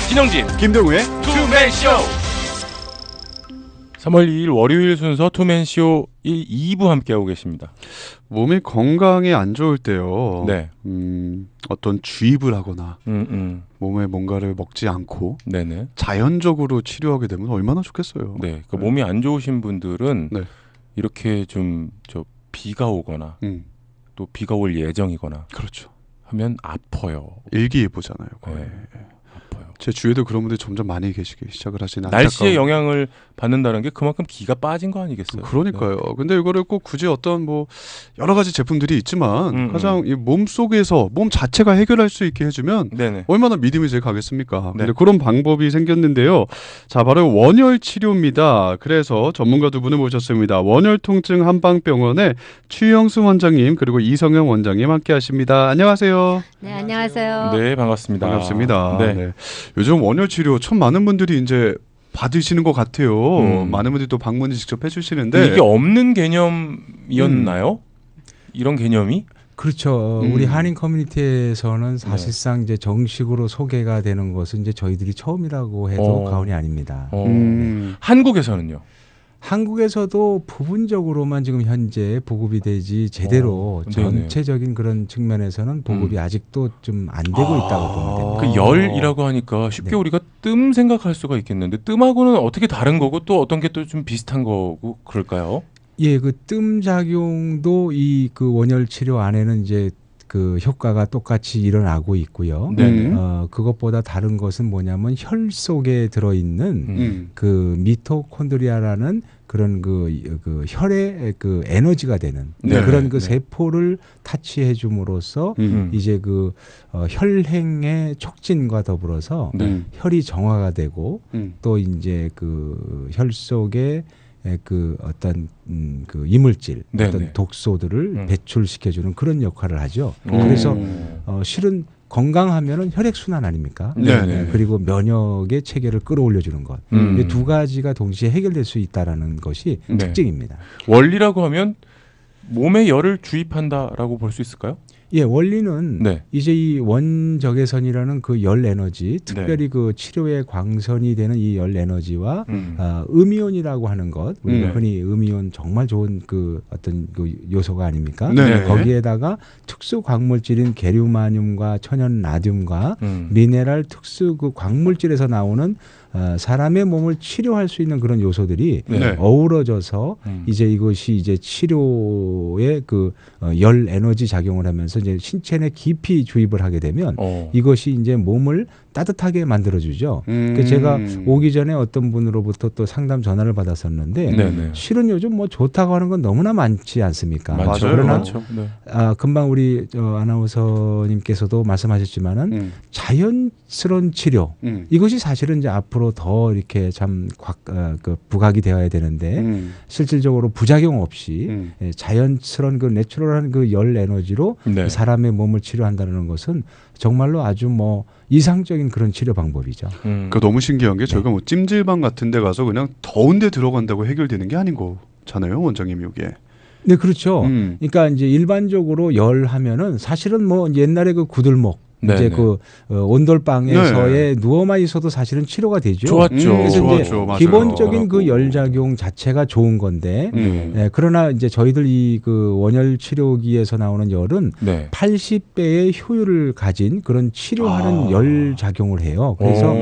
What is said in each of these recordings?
신영진 김동우의 투맨쇼. 3월 2일 월요일 순서 투맨쇼 2부 함께하고 계십니다. 몸이 건강에 안 좋을 때요. 네. 어떤 주입을 하거나 몸에 뭔가를 먹지 않고 네네. 자연적으로 치료하게 되면 얼마나 좋겠어요. 네. 그 몸이 안 좋으신 분들은 네. 이렇게 좀 비가 오거나 또 비가 올 예정이거나 그렇죠. 하면 아파요. 일기예보잖아요. 거의. 네. 아파요. 제 주위에도 그런 분들이 점점 많이 계시기 시작을 하시는 날씨의 영향을 받는다는 게 그만큼 기가 빠진 거 아니겠어요? 그러니까요. 네. 근데 이거를 꼭 굳이 어떤 뭐 여러 가지 제품들이 있지만 가장 이 몸 속에서 몸 자체가 해결할 수 있게 해주면 네네. 얼마나 믿음이 제일 가겠습니까? 네. 근데 그런 방법이 생겼는데요. 자, 바로 원열 치료입니다. 그래서 전문가 두 분을 모셨습니다. 원열 통증 한방병원의 추영수 원장님 그리고 이성영 원장님 함께하십니다. 안녕하세요. 네, 안녕하세요. 네, 반갑습니다. 반갑습니다. 네. 네. 요즘 원열 치료 참 많은 분들이 이제 받으시는 것 같아요. 많은 분들이 또 방문을 직접 해주시는데 이게 없는 개념이었나요? 이런 개념이? 그렇죠. 우리 한인 커뮤니티에서는 사실상 이제 정식으로 소개가 되는 것은 이제 저희들이 처음이라고 해도 과언이 아닙니다. 한국에서는요? 한국에서도 부분적으로만 지금 현재 보급이 되지 제대로 전체적인 그런 측면에서는 보급이 아직도 좀 안 되고 있다고 보면 됩니다. 그 열이라고 하니까 쉽게 우리가 뜸 생각할 수가 있겠는데 뜸하고는 어떻게 다른 거고 또 어떤 게 또 좀 비슷한 거고 그럴까요? 예, 그 뜸 작용도 이 그 원열 치료 안에는 이제 그 효과가 똑같이 일어나고 있고요. 그것보다 다른 것은 뭐냐면 혈 속에 들어있는 그 미토콘드리아라는 그런 그 혈의 그 에너지가 되는 그런 그 세포를 타치해 줌으로써 이제 그 혈행의 촉진과 더불어서 혈이 정화가 되고 또 이제 그 혈 속에 그 어떤 그 이물질, 어떤 독소들을 배출시켜주는 그런 역할을 하죠. 그래서 실은 건강하면은 혈액 순환 아닙니까? 그리고 면역의 체계를 끌어올려주는 것. 이 두 가지가 동시에 해결될 수 있다라는 것이 특징입니다. 원리라고 하면 몸에 열을 주입한다라고 볼 수 있을까요? 예, 원리는 이제 이 원적외선이라는 그 열 에너지, 특별히 그 치료의 광선이 되는 이 열 에너지와 음이온이라고 하는 것, 우리가 흔히 음이온 정말 좋은 그 어떤 그 요소가 아닙니까? 거기에다가 특수 광물질인 게르마늄과 천연 나듐과 미네랄 특수 그 광물질에서 나오는 사람의 몸을 치료할 수 있는 그런 요소들이 어우러져서 이제 이것이 이제 치료의 그 열 에너지 작용을 하면서 이제 신체 내 깊이 주입을 하게 되면 이것이 이제 몸을 따뜻하게 만들어주죠. 제가 오기 전에 어떤 분으로부터 또 상담 전화를 받았었는데 실은 요즘 뭐 좋다고 하는 건 너무나 많지 않습니까? 많죠. 그러나 많죠. 금방 우리 아나운서님께서도 말씀하셨지만은 자연스러운 치료 이것이 사실은 이제 앞으로 더 이렇게 참 부각이 되어야 되는데 실질적으로 부작용 없이 자연스러운 그 내추럴한 그 열 에너지로 사람의 몸을 치료한다는 것은 정말로 아주 뭐 이상적인 그런 치료 방법이죠. 그 너무 신기한 게 저희가 뭐 찜질방 같은 데 가서 그냥 더운 데 들어간다고 해결되는 게 아닌 거잖아요, 원장님 이게. 네, 그렇죠. 그러니까 이제 일반적으로 열 하면은 사실은 뭐 옛날에 그 구들목 이제 그 온돌방에서의 누워만 있어도 사실은 치료가 되죠. 좋았죠. 그래서 이제 기본적인 그 열작용 자체가 좋은 건데, 그러나 이제 저희들 이 그 원열 치료기에서 나오는 열은 80배의 효율을 가진 그런 치료하는 열 작용을 해요. 그래서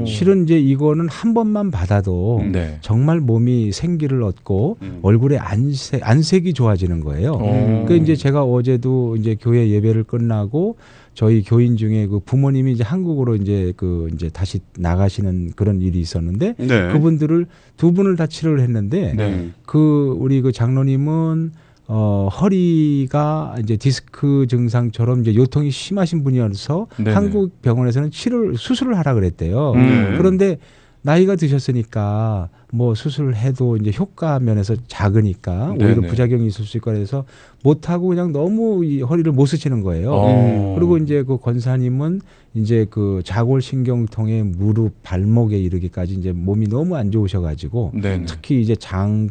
실은 이제 이거는 한 번만 받아도 정말 몸이 생기를 얻고 얼굴에 안색이 좋아지는 거예요. 그 이제 제가 어제도 이제 교회 예배를 끝나고 저희 교인 중에 그 부모님이 이제 한국으로 이제 다시 나가시는 그런 일이 있었는데 그분들을 두 분을 다 치료를 했는데 그 우리 그 장로님은 허리가 이제 디스크 증상처럼 이제 요통이 심하신 분이어서 한국 병원에서는 수술을 하라 그랬대요. 그런데 나이가 드셨으니까 뭐 수술을 해도 이제 효과 면에서 작으니까 오히려 네네. 부작용이 있을 수 있고 그래서 못 하고 그냥 너무 이 허리를 못 쓰시는 거예요. 그리고 이제 그 권사님은 이제 그 자골신경통에 무릎 발목에 이르기까지 이제 몸이 너무 안 좋으셔가지고 네네. 특히 이제 장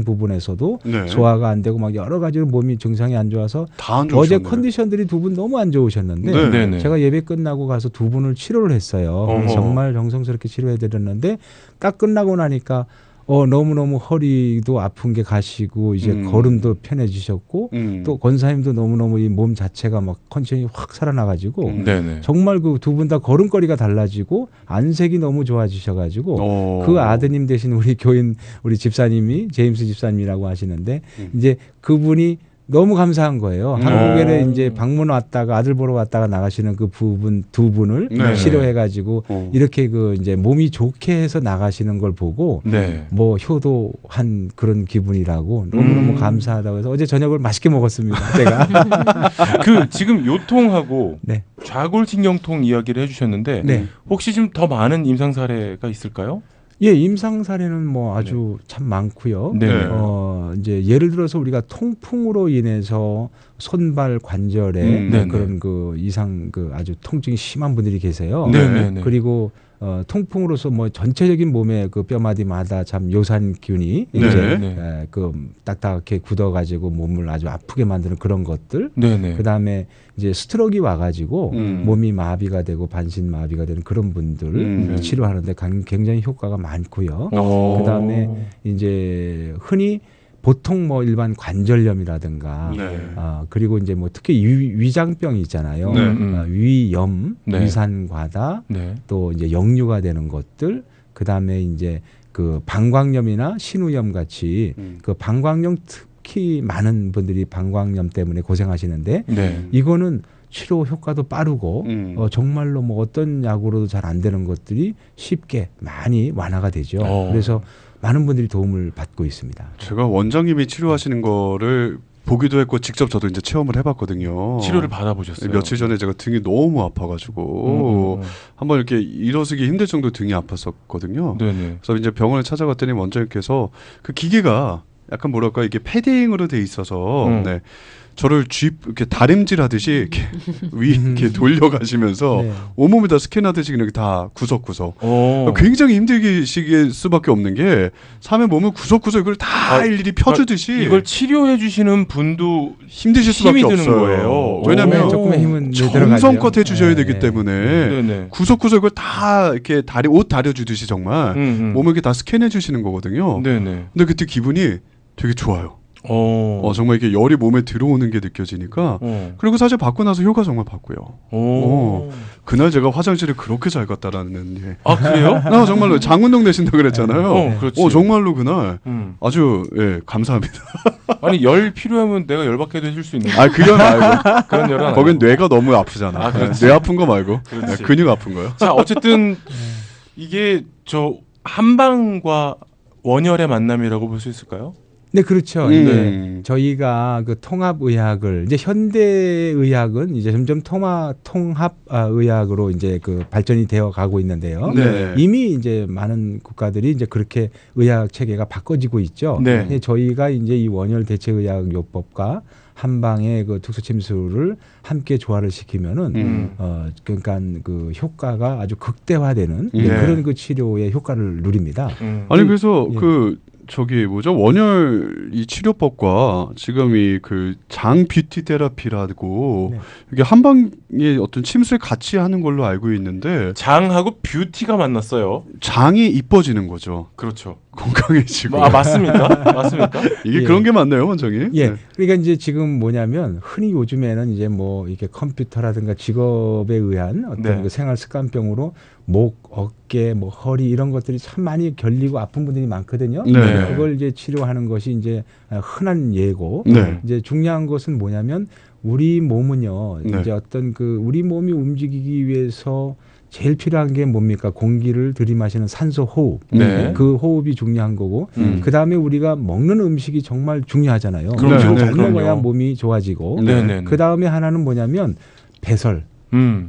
부분에서도 네. 소화가 안 되고 막 여러 가지로 몸이 증상이 안 좋아서 다 안 어제 좋으셨네요. 컨디션들이 두 분 너무 안 좋으셨는데 네. 네네. 제가 예배 끝나고 가서 두 분을 치료를 했어요. 어허. 정말 정성스럽게 치료해드렸는데 딱 끝나고 나니까 너무너무 허리도 아픈 게 가시고 이제 걸음도 편해지셨고 또 권사님도 너무너무 이 몸 자체가 막 컨디션이 확 살아나가지고 네네. 정말 그 두 분 다 걸음걸이가 달라지고 안색이 너무 좋아지셔가지고 그 아드님 되신 우리 교인 우리 집사님이 제임스 집사님이라고 하시는데 이제 그분이 너무 감사한 거예요. 한국에 이제 방문 왔다가 아들 보러 왔다가 나가시는 그 부분 두 분을 네. 치료해가지고 이렇게 그 이제 몸이 좋게 해서 나가시는 걸 보고 네. 뭐 효도한 그런 기분이라고 너무너무 감사하다고 해서 어제 저녁을 맛있게 먹었습니다. 제가. 그 지금 요통하고 네. 좌골신경통 이야기를 해주셨는데 네. 혹시 좀 더 많은 임상 사례가 있을까요? 예, 임상 사례는 뭐 아주 참 많고요. 네. 이제 예를 들어서 우리가 통풍으로 인해서 손발 관절에 네네. 그런 그 이상 그 아주 통증이 심한 분들이 계세요. 네네네. 그리고 통풍으로서 뭐 전체적인 몸의 그 뼈마디마다 참 요산균이 네. 이제 네. 그 딱딱하게 굳어가지고 몸을 아주 아프게 만드는 그런 것들. 네네. 그 다음에 이제 스트로크가 와가지고 몸이 마비가 되고 반신 마비가 되는 그런 분들 치료하는데 굉장히 효과가 많고요. 그 다음에 이제 흔히 보통 뭐 일반 관절염이라든가 네. 그리고 이제 뭐 특히 위장병이 있잖아요. 네. 위염, 네. 위산과다, 네. 또 이제 역류가 되는 것들, 그 다음에 이제 그 방광염이나 신우염 같이 그 방광염 특히 많은 분들이 방광염 때문에 고생하시는데 네. 이거는 치료 효과도 빠르고 정말로 뭐 어떤 약으로도 잘 안 되는 것들이 쉽게 많이 완화가 되죠. 그래서 많은 분들이 도움을 받고 있습니다. 제가 원장님이 치료하시는 거를 보기도 했고 직접 저도 이제 체험을 해봤거든요. 치료를 받아보셨어요? 며칠 전에 제가 등이 너무 아파가지고 한번 이렇게 일어서기 힘들 정도 등이 아팠었거든요. 네네. 그래서 이제 병원을 찾아갔더니 원장님께서 그 기계가 약간 뭐랄까 이게 패딩으로 돼 있어서 네. 저를 이렇게 다림질하듯이 이렇게 이렇게 돌려가시면서 네. 온몸을 다 스캔하듯이 그냥 다 구석구석. 오. 굉장히 힘들게 수밖에 없는 게 사람의 몸을 구석구석 이걸 다 일일이 펴주듯이 이걸 치료해 주시는 분도 힘드실 수밖에 힘이 드는 없어요. 거예요. 왜냐하면 네, 조금의 힘은 정성껏 해주셔야 네, 되기 네. 때문에 네네. 구석구석 이걸 다 이렇게 옷 다려주듯이 정말 몸을 이렇게 다 스캔해 주시는 거거든요. 네네. 근데 그때 기분이 되게 좋아요. 오. 정말 이렇게 열이 몸에 들어오는 게 느껴지니까 그리고 사실 받고 나서 효과 정말 봤고요. 오. 그날 제가 화장실을 그렇게 잘 갔다라는 예. 아 그래요? 나 정말로 장운동 내신다 그랬잖아요. 그렇지. 정말로 그날 아주 예, 감사합니다. 아니 열 필요하면 내가 열받게도 해줄 수 있는 아 그건 말고 그런 열은 거긴 뇌가 너무 아프잖아. 아, 그렇지. 뇌 아픈 거 말고 그렇지. 근육 아픈 거요. 자 어쨌든 이게 저 한방과 원열의 만남이라고 볼 수 있을까요? 네, 그렇죠. 이제 저희가 그 통합의학을 이제 현대의학은 이제 점점 통합의학으로 이제 그 발전이 되어 가고 있는데요. 네. 이미 이제 많은 국가들이 이제 그렇게 의학 체계가 바꿔지고 있죠. 네. 저희가 이제 이 원열 대체의학요법과 한방의 그 특수침술을 함께 조화를 시키면은 그러니까 그 효과가 아주 극대화되는 그런 그 치료의 효과를 누립니다. 아니 그래서 예. 그 저기 뭐죠 원열 이 치료법과 지금 이 그 장 뷰티 테라피라고 네. 이게 한방에 어떤 침술 같이 하는 걸로 알고 있는데 장하고 뷰티가 만났어요. 장이 이뻐지는 거죠. 그렇죠. 건강해지고. 맞습니까? 맞습니까? 이게 예. 그런 게 맞나요, 원장님? 예. 네. 그러니까 이제 지금 뭐냐면 흔히 요즘에는 이제 뭐 이렇게 컴퓨터라든가 직업에 의한 어떤 네. 그 생활 습관병으로 목, 어깨, 뭐 허리 이런 것들이 참 많이 결리고 아픈 분들이 많거든요. 네. 그걸 이제 치료하는 것이 이제 흔한 예고. 네. 이제 중요한 것은 뭐냐면 우리 몸은요. 네. 이제 어떤 그 우리 몸이 움직이기 위해서 제일 필요한 게 뭡니까? 공기를 들이마시는 산소 호흡. 네. 그 호흡이 중요한 거고 그 다음에 우리가 먹는 음식이 정말 중요하잖아요. 그럼요. 음식을 잘 그럼요. 먹어야 몸이 좋아지고 네네. 그 다음에 하나는 뭐냐면 배설.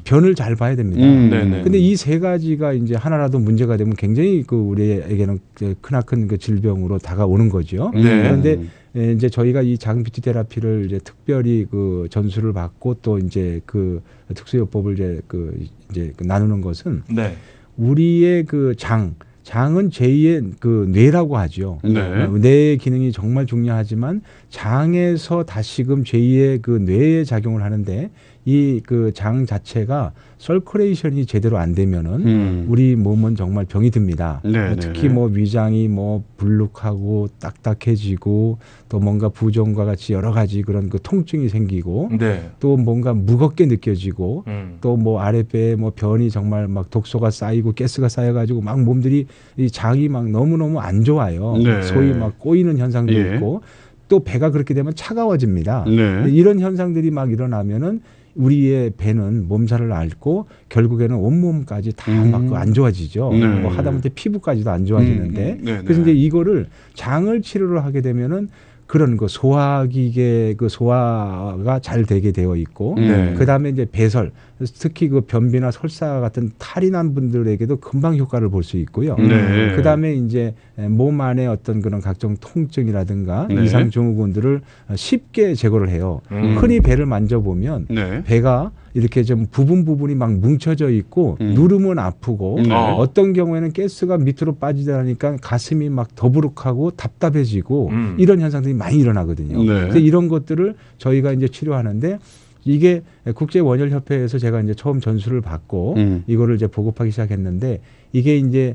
변을 잘 봐야 됩니다. 네네. 근데 이 세 가지가 이제 하나라도 문제가 되면 굉장히 그 우리에게는 크나큰 그 질병으로 다가오는 거죠. 네. 그런데 이제 저희가 이 장 뷰티 테라피를 이제 특별히 그 전수를 받고 또 이제 그 특수요법을 이제 나누는 것은 네. 우리의 그 장은 제2의 그 뇌라고 하죠. 네. 뇌의 기능이 정말 중요하지만 장에서 다시금 제2의 그 뇌에 작용을 하는데 이 그 장 자체가 서큘레이션이 제대로 안 되면은 우리 몸은 정말 병이 듭니다. 네, 특히 뭐 위장이 뭐 불룩하고 딱딱해지고 또 뭔가 부종과 같이 여러 가지 그런 그 통증이 생기고 네. 또 뭔가 무겁게 느껴지고 또 뭐 아랫배에 뭐 변이 정말 막 독소가 쌓이고 가스가 쌓여가지고 막 몸들이 이 장이 막 너무너무 안 좋아요. 네. 소위 막 꼬이는 현상도 예. 있고 또 배가 그렇게 되면 차가워집니다. 네. 이런 현상들이 막 일어나면은 우리의 배는 몸살을 앓고 결국에는 온몸까지 다 막 안 좋아지죠. 네. 뭐 하다못해 피부까지도 안 좋아지는데 네, 그래서 네. 이제 이거를 장을 치료를 하게 되면은 그런 그 소화기계 그 소화가 잘 되게 되어 있고 네. 그다음에 이제 배설 특히 그 변비나 설사 같은 탈이 난 분들에게도 금방 효과를 볼 수 있고요. 네. 그다음에 이제 몸 안에 어떤 그런 각종 통증이라든가 네. 이상 증후군들을 쉽게 제거를 해요. 흔히 배를 만져보면 네. 배가 이렇게 좀 부분이 막 뭉쳐져 있고 누르면 아프고 네. 어떤 경우에는 가스가 밑으로 빠지다 보니까 가슴이 막 더부룩하고 답답해지고 이런 현상들이 많이 일어나거든요. 네. 그래서 이런 것들을 저희가 이제 치료하는데 이게 국제원혈협회에서 제가 이제 처음 전수를 받고 이거를 이제 보급하기 시작했는데 이게 이제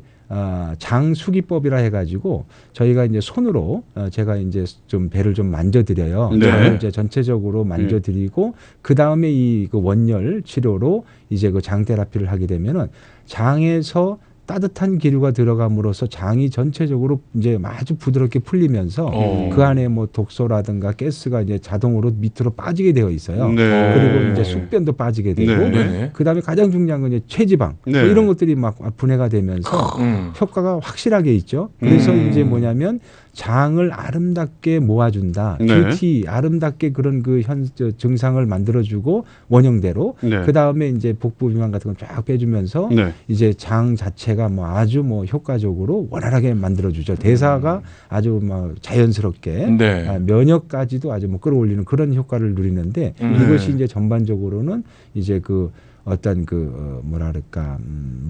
장수기법이라 해가지고 저희가 이제 손으로 제가 이제 좀 배를 좀 만져드려요. 네. 장을 이제 전체적으로 만져드리고 그 다음에 이 그 원열 치료로 이제 그 장 테라피를 하게 되면은 장에서 따뜻한 기류가 들어감으로써 장이 전체적으로 이제 아주 부드럽게 풀리면서 그 안에 뭐 독소라든가 가스가 이제 자동으로 밑으로 빠지게 되어 있어요. 네. 그리고 이제 숙변도 빠지게 되고 네. 네네. 그다음에 가장 중요한 건 이제 체지방 네. 뭐 이런 것들이 막 분해가 되면서 효과가 확실하게 있죠. 그래서 이제 뭐냐면 장을 아름답게 모아준다. 네. 뷰티 아름답게 그런 그 증상을 만들어주고 원형대로 네. 그 다음에 이제 복부 비만 같은 걸 쫙 빼주면서 네. 이제 장 자체가 뭐 아주 뭐 효과적으로 원활하게 만들어주죠. 대사가 아주 뭐 자연스럽게 네. 면역까지도 아주 뭐 끌어올리는 그런 효과를 누리는데 이것이 이제 전반적으로는 이제 그 어떤 그 뭐라 그럴까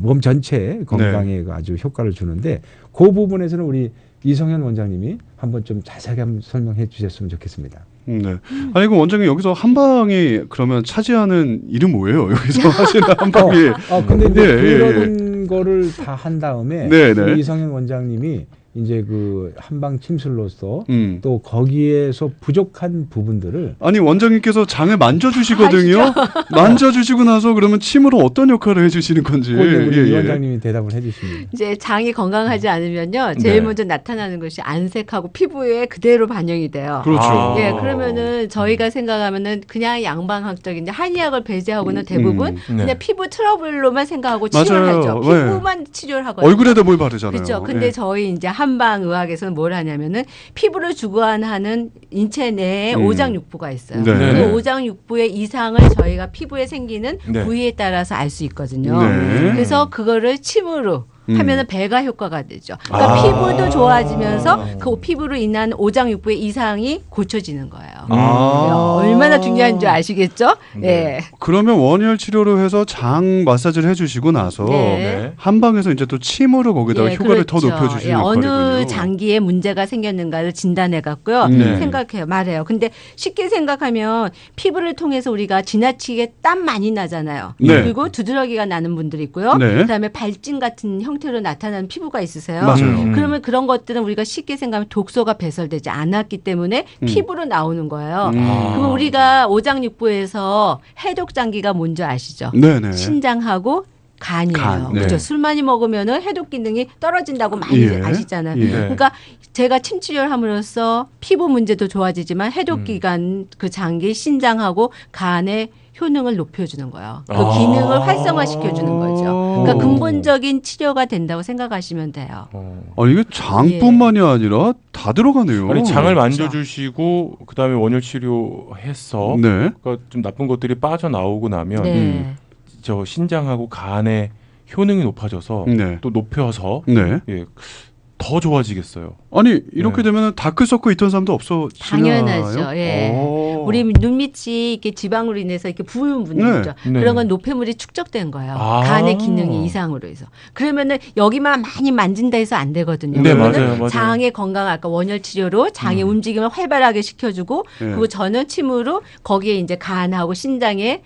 몸 전체 건강에 아주 효과를 주는데 그 부분에서는 우리 이성현 원장님이 한번 좀 자세하게 한번 설명해 주셨으면 좋겠습니다. 네. 아니 그 원장님 여기서 한방이 그러면 차지하는 일은 뭐예요? 여기서 하시는 한방이. 근데 이제 예, 그런 거를 다 한 다음에 네, 네. 이성현 원장님이 이제 그 한방 침술로서 음. 또 거기에서 부족한 부분들을 아니 원장님께서 장을 만져주시거든요. 만져주시고 나서 그러면 침으로 어떤 역할을 해주시는 건지. 우리 이 원장님이 대답을 해주십니다. 이제 장이 건강하지 않으면요, 제일 네. 먼저 나타나는 것이 안색하고 피부에 그대로 반영이 돼요. 그렇죠. 예, 그러면은 저희가 생각하면은 그냥 양방학적인 이제 한의학을 배제하고는 대부분 네. 그냥 피부 트러블로만 생각하고 맞아요. 치료를 하죠. 네. 피부만 치료를 하거든요. 얼굴에다 뭘 바르잖아요. 그렇죠. 근데 예. 저희 이제 한방의학에서는 뭘 하냐면은 피부를 주관하는 인체 내에 오장육부가 있어요. 네. 그 오장육부의 이상을 저희가 피부에 생기는 네. 부위에 따라서 알 수 있거든요. 네. 그래서 그거를 침으로 하면은 배가 효과가 되죠. 그러니까 피부도 좋아지면서 그 피부로 인한 오장육부의 이상이 고쳐지는 거예요. 얼마나 중요한 줄 아시겠죠? 네. 그러면 원열 치료로 해서 장 마사지를 해주시고 나서 네. 한방에서 이제 또 침으로 거기다가 예, 효과를 더 그렇죠. 높여주시는 예, 역할이군요. 어느 장기에 문제가 생겼는가를 진단해 갖고요. 네. 생각해요. 말해요. 근데 쉽게 생각하면 피부를 통해서 우리가 지나치게 땀 많이 나잖아요. 네. 그리고 두드러기가 나는 분들이 있고요. 네. 그다음에 발진 같은 형태로 나타나는 피부가 있으세요. 맞아요. 그러면 그런 것들은 우리가 쉽게 생각하면 독소가 배설되지 않았기 때문에 피부로 나오는 거예요. 그럼 우리가 오장육부에서 해독 장기가 뭔지 아시죠? 네네. 신장하고 간이에요. 간, 네. 그렇죠. 술 많이 먹으면은 해독 기능이 떨어진다고 많이 예. 아시잖아요. 예. 그러니까 제가 침 치료를 함으로써 피부 문제도 좋아지지만 해독 기관 그 장기 신장하고 간의 효능을 높여주는 거예요. 그 기능을 활성화시켜주는 거죠. 그러니까 근본적인 치료가 된다고 생각하시면 돼요. 이게 장뿐만이 아니라 다 들어가네요. 아니 장을 만져주시고 그다음에 원열 치료해서 네. 그러니까 좀 나쁜 것들이 빠져나오고 나면 네. 저 신장하고 간의 효능이 높아져서 네. 또 높여서 네. 예, 더 좋아지겠어요. 아니 이렇게 네. 되면 다크서클 있던 사람도 없어지나요? 당연하죠. 예. 오. 우리 눈밑이 이렇게 지방으로 인해서 이렇게 부은 분들이죠. 네. 그런 건 노폐물이 축적된 거예요. 아. 간의 기능이 이상으로 해서. 그러면은 여기만 많이 만진다 해서 안 되거든요. 네, 그러면은 맞아요. 장의 건강 아까 원열 치료로 장의 움직임을 활발하게 시켜주고 네. 그리고 저는 침으로 거기에 이제 간하고 신장의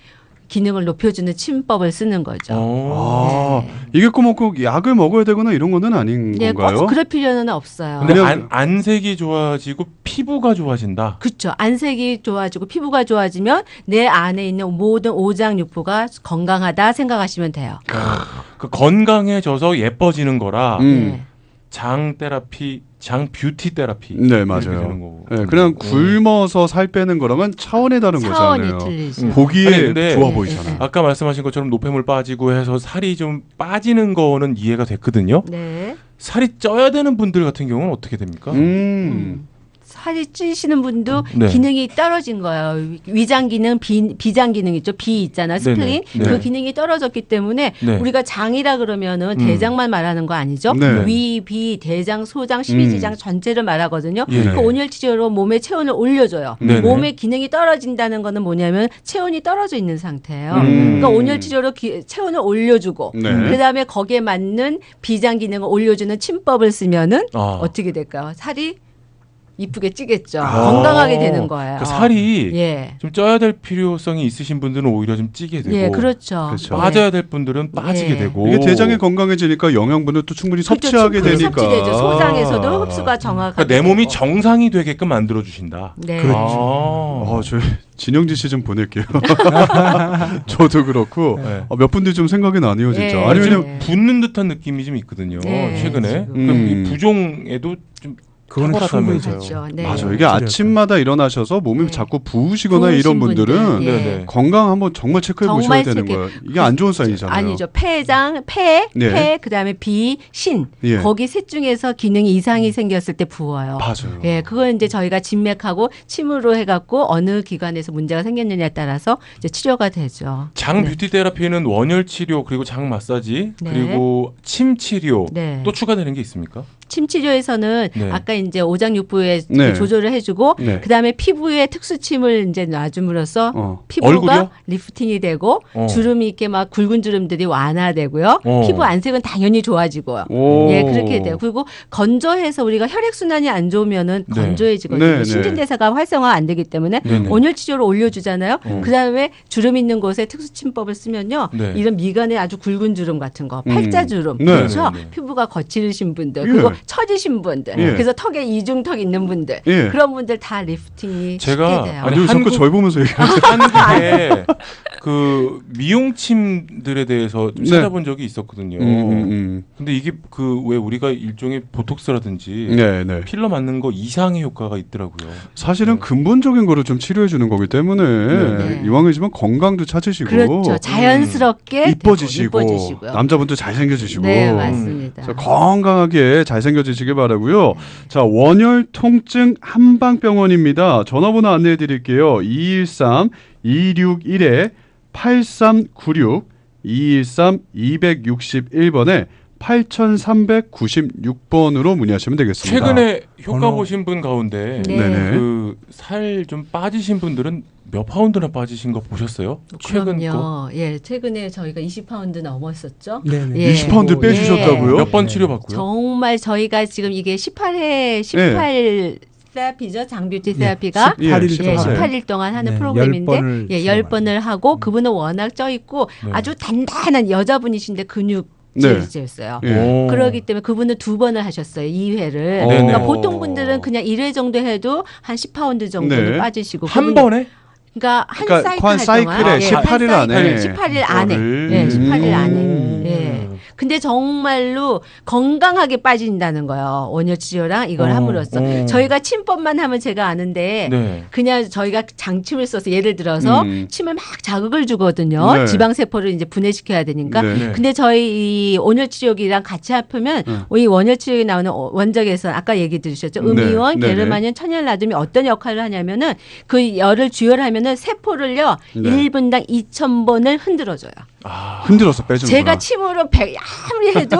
기능을 높여주는 침법을 쓰는 거죠. 아, 네. 이게 꼭 약을 먹어야 되거나 이런 거는 아닌 예, 건가요? 꼭 그럴 필요는 없어요. 근데 그냥- 안색이 좋아지고 피부가 좋아진다. 그렇죠. 안색이 좋아지고 피부가 좋아지면 내 안에 있는 모든 오장육부가 건강하다 생각하시면 돼요. 그 건강해져서 예뻐지는 거라 음. 네. 장 테라피, 장 뷰티 테라피. 네, 이렇게 맞아요. 되는 거고. 네, 그냥 굶어서 살 빼는 거랑은 차원이 다른 차원이 거잖아요. 틀리죠. 보기에 아니, 근데- 좋아 네, 보이잖아. 아까 말씀하신 것처럼 노폐물 빠지고 해서 살이 좀 빠지는 거는 이해가 됐거든요. 네. 살이 쪄야 되는 분들 같은 경우는 어떻게 됩니까? 살이 찌시는 분도 네. 기능이 떨어진 거예요. 위장 기능, 비장 기능 있죠. 비 있잖아. 스플린. 네네. 그 네. 기능이 떨어졌기 때문에 네. 우리가 장이라 그러면은 대장만 말하는 거 아니죠? 네. 위, 비, 대장, 소장, 십이지장 전체를 말하거든요. 예. 그 온열 치료로 몸의 체온을 올려줘요. 네네. 몸의 기능이 떨어진다는 거는 뭐냐면 체온이 떨어져 있는 상태예요. 음. 그러니까 온열 치료로 체온을 올려주고 네. 그다음에 거기에 맞는 비장 기능을 올려주는 침법을 쓰면은 아. 어떻게 될까요? 살이 이쁘게 찌겠죠. 아. 건강하게 되는 거예요. 그 살이 예. 좀 쪄야 될 필요성이 있으신 분들은 오히려 좀 찌게 되고 예, 그렇죠. 그렇죠. 빠져야 될 분들은 빠지게 예. 되고 이게 대장이 건강해지니까 영양분을 또 충분히 그렇죠. 섭취하게 충분히 되니까. 섭취되죠. 소장에서도 흡수가 정확하게. 그러니까 내 몸이 되고. 정상이 되게끔 만들어 주신다. 네. 그렇죠. 저 진영진 씨 좀 보낼게요. 저도 그렇고 네. 몇 분들 좀 생각이 나네요, 진짜. 예. 아니 좀 왜냐면 네. 붓는 듯한 느낌이 좀 있거든요. 네, 최근에 지금. 그럼 이 부종에도 좀 그거는 탁월하다면서요. 충분히 그렇죠. 네. 맞아요. 이게 아침마다 일어나셔서 몸이 네. 자꾸 부으시거나 부으신 이런 분들은 분들, 예. 네네. 건강 한번 정말 체크해 보셔야 정말 되는 체크해. 거예요. 이게 안 좋은 사인이잖아요. 아니죠. 폐장, 폐, 네. 그다음에 비, 신. 예. 거기 셋 중에서 기능이 이상이 생겼을 때 부어요. 맞아요. 예, 그건 이제 저희가 진맥하고 침으로 해갖고 어느 기관에서 문제가 생겼느냐에 따라서 이제 치료가 되죠. 장 네. 뷰티 테라피는 원열 치료 그리고 장 마사지 네. 그리고 침 치료 네. 또 추가되는 게 있습니까? 침 치료에서는 네. 아까 이제 오장육부에 네. 조절을 해주고 네. 그다음에 피부에 특수침을 이제 놔줌으로써 피부가 얼굴이요? 리프팅이 되고 어. 주름이 이렇게 막 굵은 주름들이 완화되고요. 어. 피부 안색은 당연히 좋아지고요. 오. 예, 그렇게 돼요. 그리고 건조해서 우리가 혈액 순환이 안 좋으면은 네. 건조해지거든요. 네, 네. 신진대사가 활성화 안 되기 때문에 네네. 온열 치료를 올려주잖아요. 어. 그다음에 주름 있는 곳에 특수침법을 쓰면요, 네. 이런 미간에 아주 굵은 주름 같은 거, 팔자 주름, 네. 그렇죠. 네, 네. 피부가 거칠으신 분들, 예. 그리고 처지신 분들, 예. 그래서 턱에 이중턱 있는 분들, 예. 그런 분들 다 리프팅이 제가- 쉽게 돼요. 아니, 왜 자꾸 한국- 절 보면서 얘기하세요? 한국에 그 미용침들에 대해서 좀 네. 찾아본 적이 있었거든요. 음. 근데 이게 그 왜 우리가 일종의 보톡스라든지 네, 네. 필러 맞는 거 이상의 효과가 있더라고요. 사실은 근본적인 거를 좀 치료해 주는 거기 때문에 네. 이왕이지만 건강도 찾으시고 그렇죠. 자연스럽게 이뻐지시고 이뻐지시고요. 남자분도 잘생겨지시고 네, 맞습니다. 그래서 건강하게 잘생겨지시길 바라고요. 자, 원열 통증 한방병원입니다. 전화번호 안내해 드릴게요. 213-261-8396 213-261번에 8396번으로 문의하시면 되겠습니다. 최근에 효과 번호- 보신 분 가운데 네. 네네. 그 살 좀 빠지신 분들은 몇 파운드나 빠지신 거 보셨어요? 최근 거? 그럼요. 예, 최근에 저희가 20파운드 넘었었죠. 네네. 예. 20파운드 빼주셨다고요? 몇 번 네. 치료받고요? 정말 저희가 지금 이게 18 세라피죠. 장뷰티 세라피가 18일 예, 예, 동안 18일 동안 하는 네, 프로그램인데 10번을 예, 10번을 하고 그분은 워낙 쪄 있고 네. 아주 단단한 여자분이신데 근육 네. 질이었어요. 예. 오. 그러기 때문에 그분은 2번을 하셨어요. 2회를. 네네. 그러니까 보통 분들은 그냥 1회 정도 해도 한 10파운드 정도는 네. 빠지시고 한 그분은- 번에? 그러니까 한 그러니까 사이클 한 사이클에 18일 안에 18일 안에. 그거를- 예, 18일 안에. 음. 예. 근데 정말로 건강하게 빠진다는 거예요. 원효 치료랑 이걸 함으로써. 저희가 침법만 하면 제가 아는데 네. 그냥 저희가 장침을 써서 예를 들어서 침을 막 자극을 주거든요. 네. 지방세포를 이제 분해시켜야 되니까. 네. 근데 저희 이 온열치료기랑 같이 합하면 이 원열치료에 나오는 원적에서 아까 얘기 들으셨죠. 네. 음이온, 네네. 게르마늄, 천연라듐이 어떤 역할을 하냐면은 그 열을 주열하면은 세포를요 네. 1분당 2,000번을 흔들어줘요. 흔들어서 빼주는구나. 제가 침으로 아무리 해도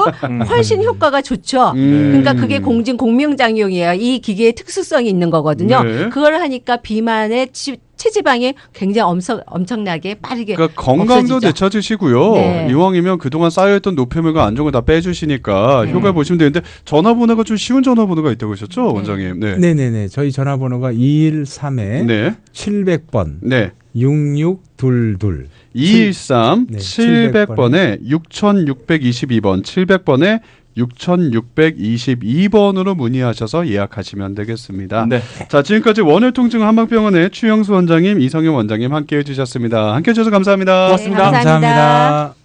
훨씬 효과가 좋죠. 그러니까 그게 공명장용이에요. 이 기계의 특수성이 있는 거거든요. 네. 그걸 하니까 비만의 체지방이 굉장히 엄청나게 빠르게 그러니까 건강도 없어지죠. 되찾으시고요. 네. 이왕이면 그동안 쌓여있던 노폐물과 안정을 다 빼주시니까 효과 보시면 되는데 전화번호가 좀 쉬운 전화번호가 있다고 하셨죠, 원장님? 네. 네네네. 저희 전화번호가 213에 네. 700번 네. 6622. 213 네, 700번에 6622번 700번에 6622번으로 문의하셔서 예약하시면 되겠습니다. 네. 자, 지금까지 원혈통증 한방병원의 추영수 원장님, 이성영 원장님 함께해 주셨습니다. 함께해 주셔서 감사합니다. 고맙습니다. 네, 감사합니다. 감사합니다.